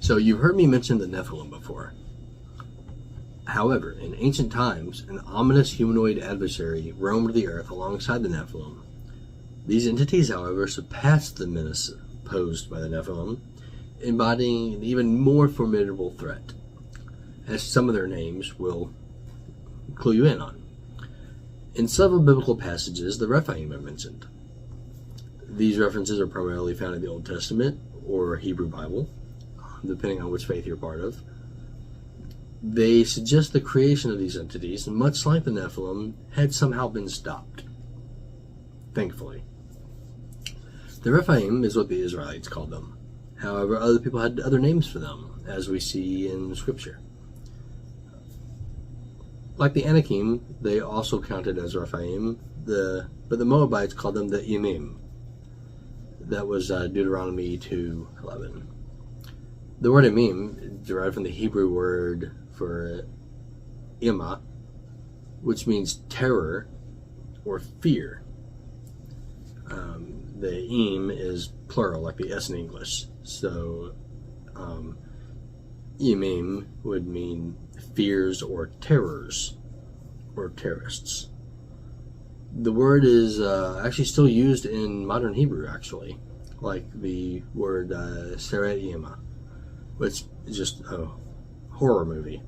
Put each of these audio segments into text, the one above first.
So you've heard me mention the Nephilim before. However, in ancient times, an ominous humanoid adversary roamed the earth alongside the Nephilim. These entities, however, surpassed the menace posed by the Nephilim, embodying an even more formidable threat, as some of their names will clue you in on. In several biblical passages, the Raphaim are mentioned. These references are primarily found in the Old Testament or Hebrew Bible, depending on which faith you're part of. They suggest the creation of these entities, much like the Nephilim, had somehow been stopped. Thankfully. The Raphaim is what the Israelites called them. However, other people had other names for them, as we see in Scripture. Like the Anakim, they also counted as Raphaim, but the Moabites called them the Emim. That was Deuteronomy 2:11. The word Emim is derived from the Hebrew word for Ima, which means terror or fear. The Em is plural, like the S in English. So, Emim would mean fears or terrors or terrorists. The word is actually still used in modern Hebrew, actually, like the word Seret Yema, which is just a horror movie.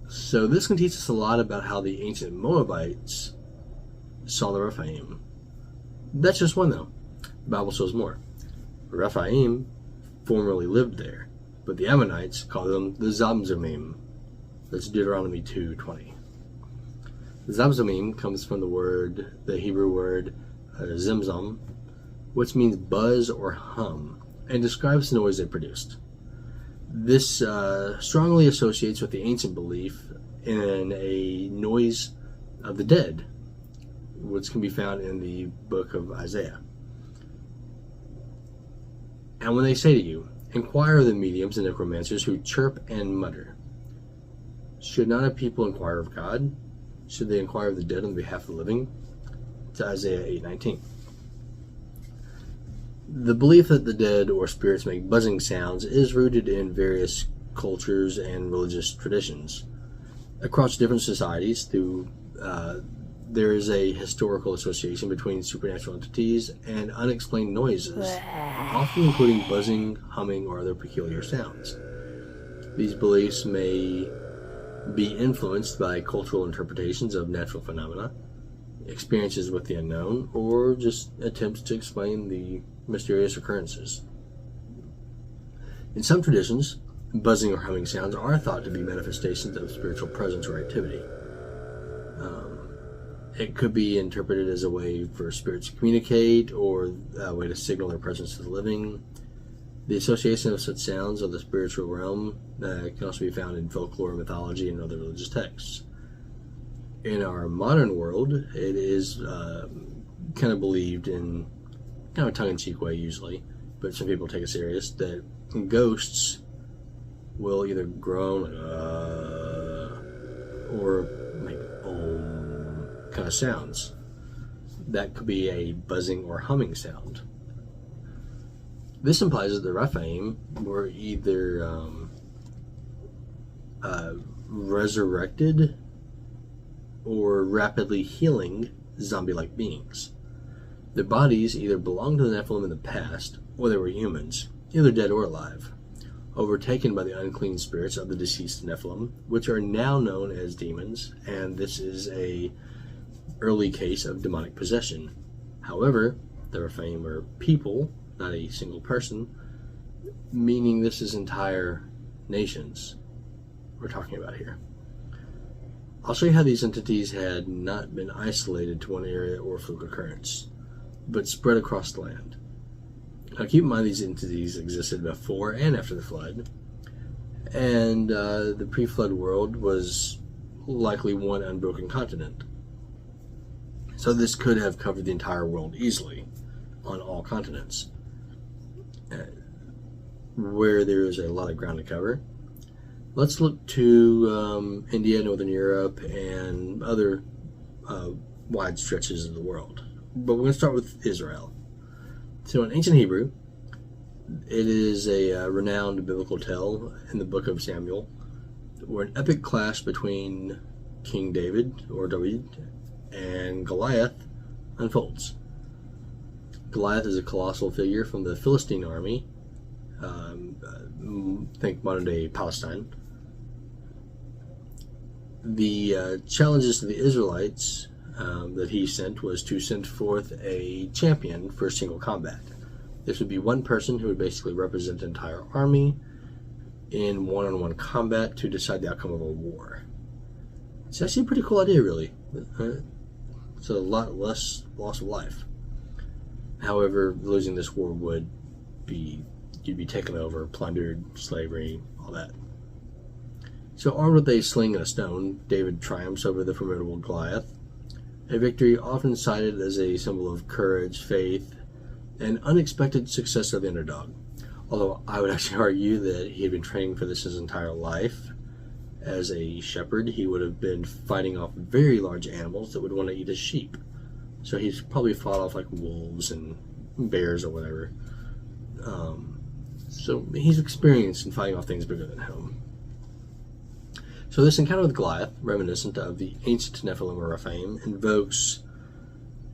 So this can teach us a lot about how the ancient Moabites saw the Raphaim. That's just one, though. The Bible shows more. The Raphaim formerly lived there, but the Ammonites called them the Zamzumim. That's Deuteronomy 2:20. The Zamzumim comes from the Hebrew word zimzum, which means buzz or hum, and describes the noise they produced. This strongly associates with the ancient belief in a noise of the dead, which can be found in the book of Isaiah. And when they say to you, inquire of the mediums and necromancers who chirp and mutter, should not a people inquire of God? Should they inquire of the dead on behalf of the living? To Isaiah 8:19. The belief that the dead or spirits make buzzing sounds is rooted in various cultures and religious traditions. Across different societies, there is a historical association between supernatural entities and unexplained noises, often including buzzing, humming, or other peculiar sounds. These beliefs may be influenced by cultural interpretations of natural phenomena, experiences with the unknown, or just attempts to explain the mysterious occurrences. In some traditions, buzzing or humming sounds are thought to be manifestations of spiritual presence or activity. It could be interpreted as a way for spirits to communicate or a way to signal their presence to the living. The association of such sounds of the spiritual realm can also be found in folklore, mythology, and other religious texts. In our modern world, it is kind of believed in kind of a tongue-in-cheek way usually, but some people take it serious, that ghosts will either groan or make kind of sounds. That could be a buzzing or humming sound. This implies that the Raphaim were either resurrected or rapidly healing zombie-like beings. Their bodies either belonged to the Nephilim in the past, or they were humans, either dead or alive, overtaken by the unclean spirits of the deceased Nephilim, which are now known as demons, and this is a early case of demonic possession. However, the Raphaim are people, not a single person, meaning this is entire nations we're talking about here. I'll show you how these entities had not been isolated to one area or fluke occurrence, but spread across the land. Now keep in mind these entities existed before and after the flood, and the pre-flood world was likely one unbroken continent. So this could have covered the entire world easily on all continents. Where there is a lot of ground to cover, let's look to India, Northern Europe, and other wide stretches of the world. But we're going to start with Israel. So in ancient Hebrew, It is a renowned biblical tale in the book of Samuel, where an epic clash between King David, or David, and Goliath unfolds. Goliath is a colossal figure from the Philistine army, think modern-day Palestine. The challenges to the Israelites that he sent was to send forth a champion for single combat. This would be one person who would basically represent the entire army in one-on-one combat to decide the outcome of a war. It's actually a pretty cool idea, really. It's a lot less loss of life. However, losing this war would be, you'd be taken over, plundered, slavery, all that. So armed with a sling and a stone, David triumphs over the formidable Goliath, a victory often cited as a symbol of courage, faith, and unexpected success of the underdog. Although I would actually argue that he had been training for this his entire life. As a shepherd, he would have been fighting off very large animals that would want to eat his sheep. So he's probably fought off like wolves and bears or whatever. So he's experienced in fighting off things bigger than him. So this encounter with Goliath, reminiscent of the ancient Nephilim or Raphaim, invokes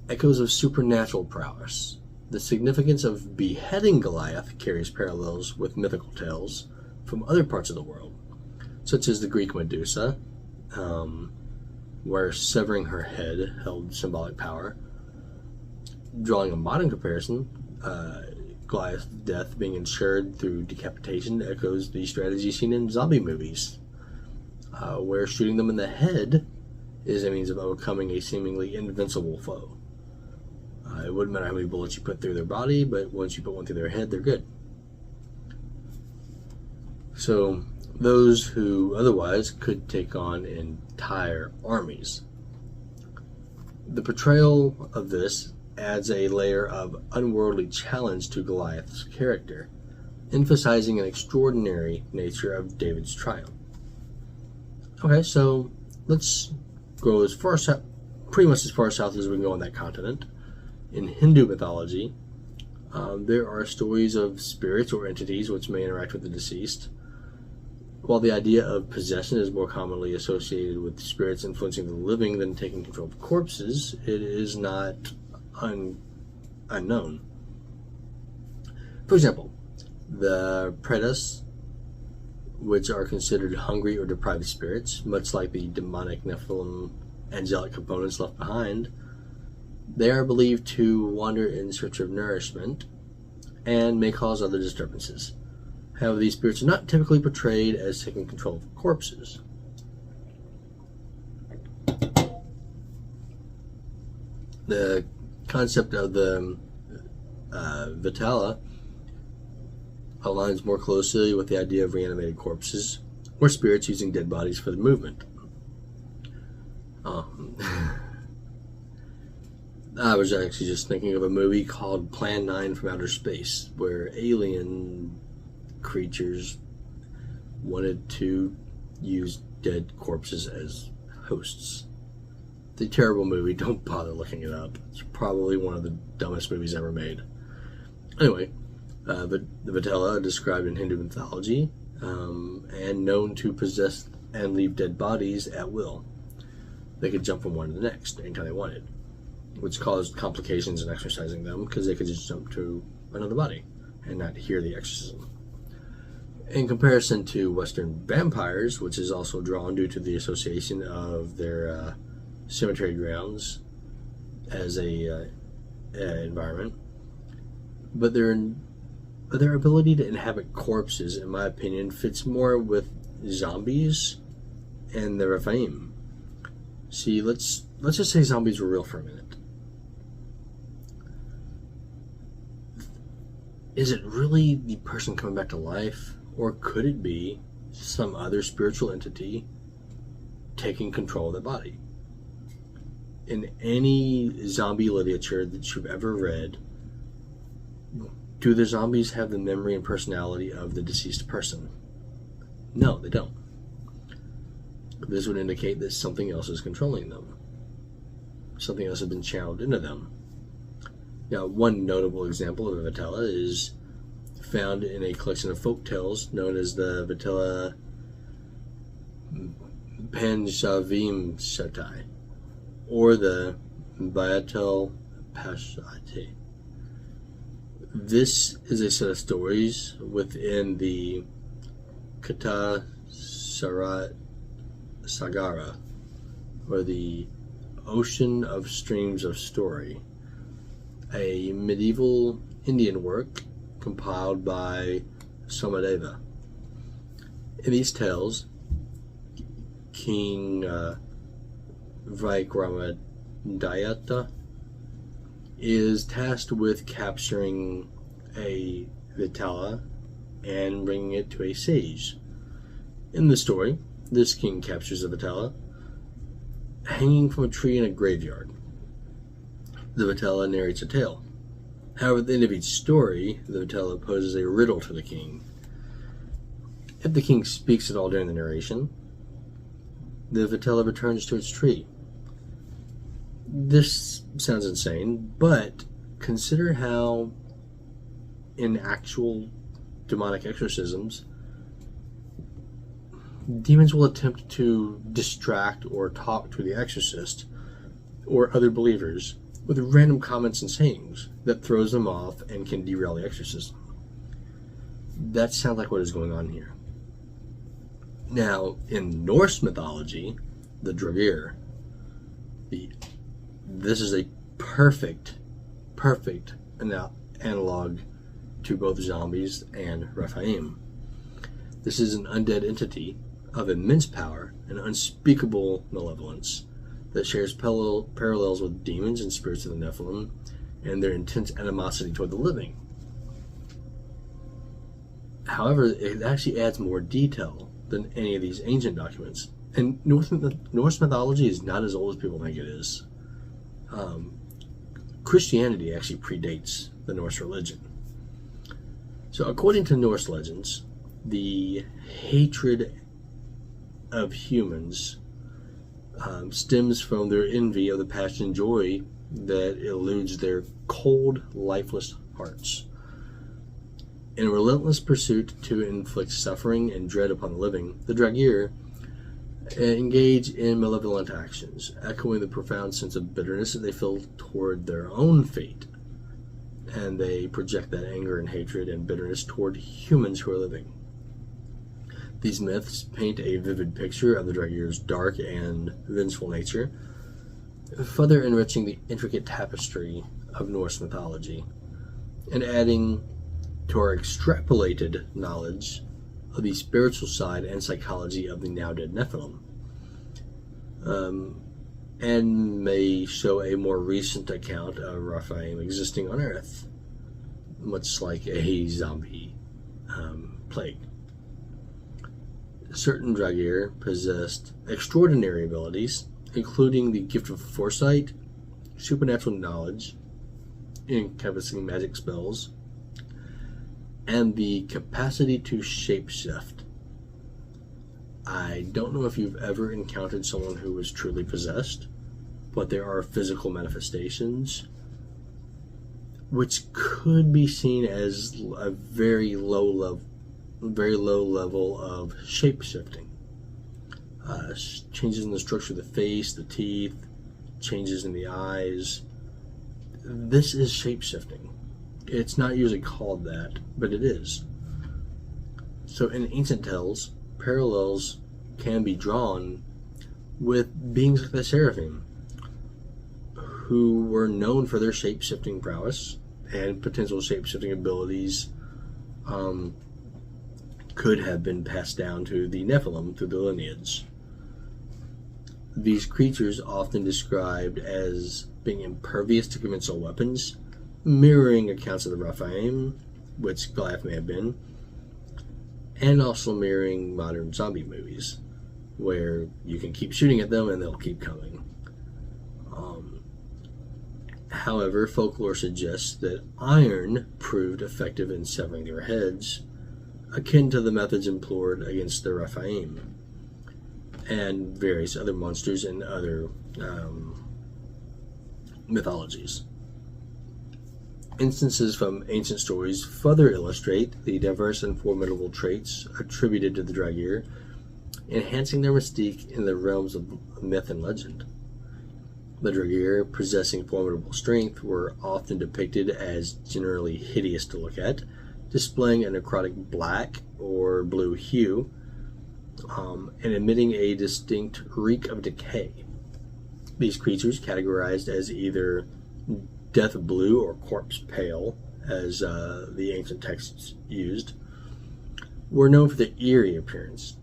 echoes of supernatural prowess. The significance of beheading Goliath carries parallels with mythical tales from other parts of the world, such as the Greek Medusa, where severing her head held symbolic power. Drawing a modern comparison, Goliath's death being ensured through decapitation echoes the strategy seen in zombie movies, where shooting them in the head is a means of overcoming a seemingly invincible foe. It wouldn't matter how many bullets you put through their body, but once you put one through their head, they're good. So those who otherwise could take on entire armies. The portrayal of this adds a layer of unworldly challenge to Goliath's character, emphasizing an extraordinary nature of David's triumph. Okay, so let's go as far south, pretty much as far south as we can go on that continent. In Hindu mythology, there are stories of spirits or entities which may interact with the deceased. While the idea of possession is more commonly associated with spirits influencing the living than taking control of corpses, it is not unknown. For example, the pretas, which are considered hungry or deprived spirits, much like the demonic Nephilim angelic components left behind, they are believed to wander in search of nourishment and may cause other disturbances. However, these spirits are not typically portrayed as taking control of corpses. The concept of the Vitala aligns more closely with the idea of reanimated corpses or spirits using dead bodies for the movement. I was actually just thinking of a movie called Plan 9 from Outer Space, where alien creatures wanted to use dead corpses as hosts. It's a terrible movie. Don't bother looking it up. It's probably one of the dumbest movies ever made. Anyway, the Vitala are described in Hindu mythology and known to possess and leave dead bodies at will. They could jump from one to the next anytime they wanted, which caused complications in exorcising them because they could just jump to another body and not hear the exorcism. In comparison to Western vampires, which is also drawn due to the association of their cemetery grounds as a environment, but their ability to inhabit corpses, in my opinion, fits more with zombies and the Raphaim. See, let's just say zombies were real for a minute. Is it really the person coming back to life, or could it be some other spiritual entity taking control of the body? In any zombie literature that you've ever read, do the zombies have the memory and personality of the deceased person? No, they don't. This would indicate that something else is controlling them. Something else has been channeled into them. Now, one notable example of a Vitala is found in a collection of folk tales known as the Vitella Panjavim Shatai, or the Bayatel Pashati. This is a set of stories within the Kata Sagara, or the Ocean of Streams of Story, a medieval Indian work compiled by Somadeva. In these tales, King Vikramaditya is tasked with capturing a Vitala and bringing it to a sage. In the story, this king captures a Vitala hanging from a tree in a graveyard. The Vitala narrates a tale. However, at the end of each story, the Vitala poses a riddle to the king. If the king speaks at all during the narration, the Vitala returns to its tree. This sounds insane, but consider how in actual demonic exorcisms, demons will attempt to distract or talk to the exorcist or other believers with random comments and sayings that throws them off and can derail the exorcism. That sounds like what is going on here. Now, in Norse mythology, the Draugr, this is a perfect analog to both zombies and Raphaim. This is an undead entity of immense power and unspeakable malevolence that shares parallels with demons and spirits of the Nephilim and their intense animosity toward the living. However, it actually adds more detail than any of these ancient documents. And Norse mythology is not as old as people think it is. Christianity actually predates the Norse religion. So according to Norse legends, the hatred of humans stems from their envy of the passion and joy that eludes their cold, lifeless hearts. In a relentless pursuit to inflict suffering and dread upon the living, the Draugr engage in malevolent actions, echoing the profound sense of bitterness that they feel toward their own fate. And they project that anger and hatred and bitterness toward humans who are living. These myths paint a vivid picture of the Draugr's dark and vengeful nature, further enriching the intricate tapestry of Norse mythology, and adding to our extrapolated knowledge of the spiritual side and psychology of the now dead Nephilim, and may show a more recent account of Raphaim existing on Earth, much like a zombie plague. Certain Draugr possessed extraordinary abilities, including the gift of foresight, supernatural knowledge, encompassing magic spells, and the capacity to shapeshift. I don't know if you've ever encountered someone who was truly possessed, but there are physical manifestations which could be seen as a very low level of shape-shifting. Changes in the structure of the face, the teeth, changes in the eyes. This is shape-shifting. It's not usually called that, but it is. So in ancient tales, parallels can be drawn with beings like the Seraphim, who were known for their shape-shifting prowess and potential shape-shifting abilities could have been passed down to the Nephilim through the lineage. These creatures often described as being impervious to conventional weapons, mirroring accounts of the Raphaim, which Goliath may have been, and also mirroring modern zombie movies, where you can keep shooting at them and they'll keep coming. However, folklore suggests that iron proved effective in severing their heads, akin to the methods employed against the Raphaim and various other monsters in other mythologies. Instances from ancient stories further illustrate the diverse and formidable traits attributed to the Draugr, enhancing their mystique in the realms of myth and legend. The Draugr, possessing formidable strength, were often depicted as generally hideous to look at, displaying a necrotic black or blue hue, and emitting a distinct reek of decay. These creatures, categorized as either death blue or corpse pale, as the ancient texts used, were known for their eerie appearance.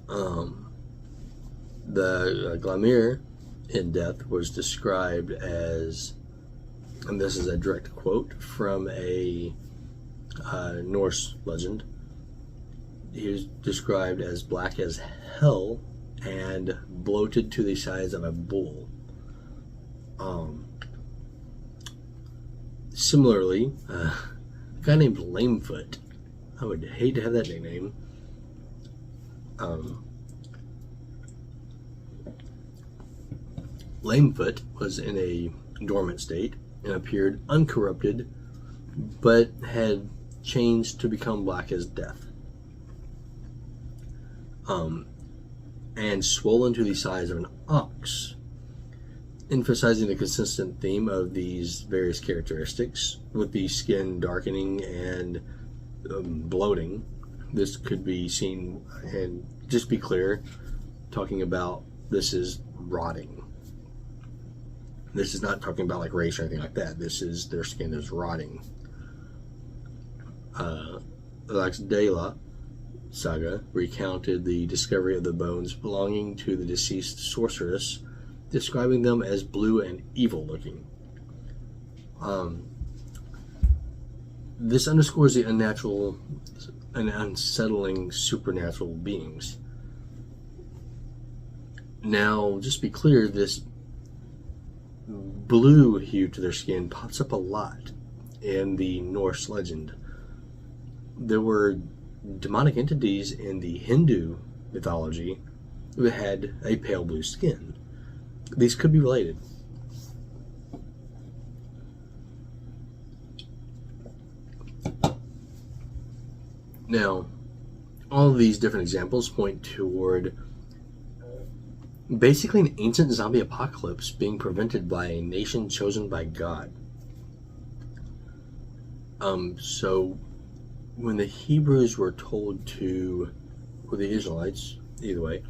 The Glamour in death was described as, and this is a direct quote from a Norse legend, he was described as black as hell and bloated to the size of a bull. Similarly, a guy named Lamefoot, I would hate to have that nickname. Lamefoot was in a dormant state and appeared uncorrupted, but had changed to become black as death, and swollen to the size of an ox, emphasizing the consistent theme of these various characteristics, with the skin darkening and bloating. This could be seen, and just be clear, talking about this is rotting. This is not talking about like race or anything like that. This is their skin is rotting. Laxdela saga recounted the discovery of the bones belonging to the deceased sorceress, describing them as blue and evil looking. This underscores the unnatural and unsettling supernatural beings. Now, just be clear, this blue hue to their skin pops up a lot in the Norse legend. There were demonic entities in the Hindu mythology who had a pale blue skin. These could be related. Now, all of these different examples point toward basically an ancient zombie apocalypse being prevented by a nation chosen by God. So when the Hebrews were told to, or the Israelites, either way,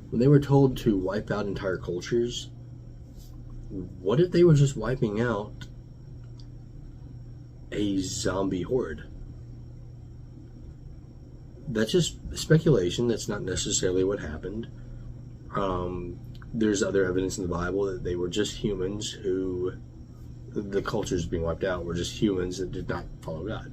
when they were told to wipe out entire cultures, what if they were just wiping out a zombie horde? That's just speculation. That's not necessarily what happened. There's other evidence in the Bible that they were just humans who, the cultures being wiped out, were just humans that did not follow God.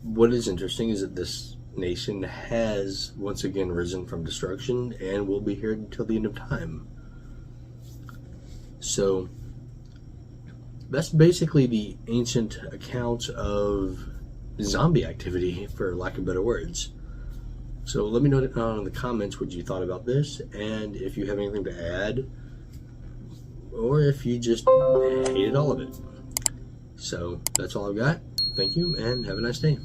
What is interesting is that this nation has once again risen from destruction and will be here until the end of time. So that's basically the ancient account of zombie activity, for lack of better words. So let me know down in the comments what you thought about this, and if you have anything to add, or if you just hated all of it. So that's all I've got. Thank you, and have a nice day.